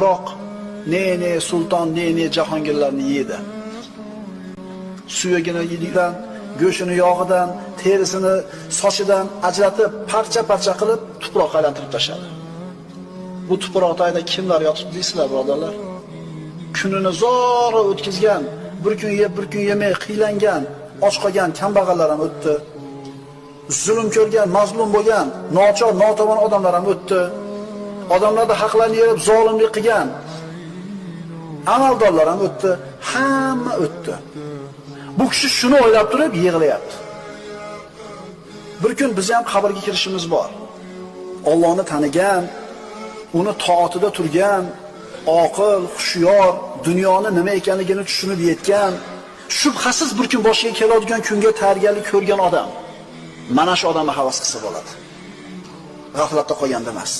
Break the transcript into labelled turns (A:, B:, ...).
A: Biroq ne sulton, ne jahongirlarni yeydi. Suyagini yedidan, go'shini yog'idan, terisini sochidan ajratib, parcha-parcha qilib tuproqqa aylantirib tashladi. Bu tuproqda kimlar yotibdi deysizlar, birodarlar? Kunini zo'ra o'tkazgan, bir kun yeb, bir kun yemay qiylangan, och qolgan kambag'allar ham o'tdi. Zulm ko'rgan, mazlum bo'lgan, nochor, notavon odamlar ham o'tdi. Odamlarda haqlarni yerib zolimlik qilgan amaldorlar ham o'tdi. Hamma o'tdi. Bu kishi shuni o'ylab turib yig'layapti. Bir kun biz ham qabrga kirishimiz bor. Allohni tanigan, uni toatida turgan, oqil, xushyor, dunyoni nima ekanligini tushunib yetgan, shubhasiz bir kun boshiga keladigan kunga tayyorgarlik ko'rgan odam mana shu odamga havas qilsa bo'ladi. G'aflatda qolganda emas.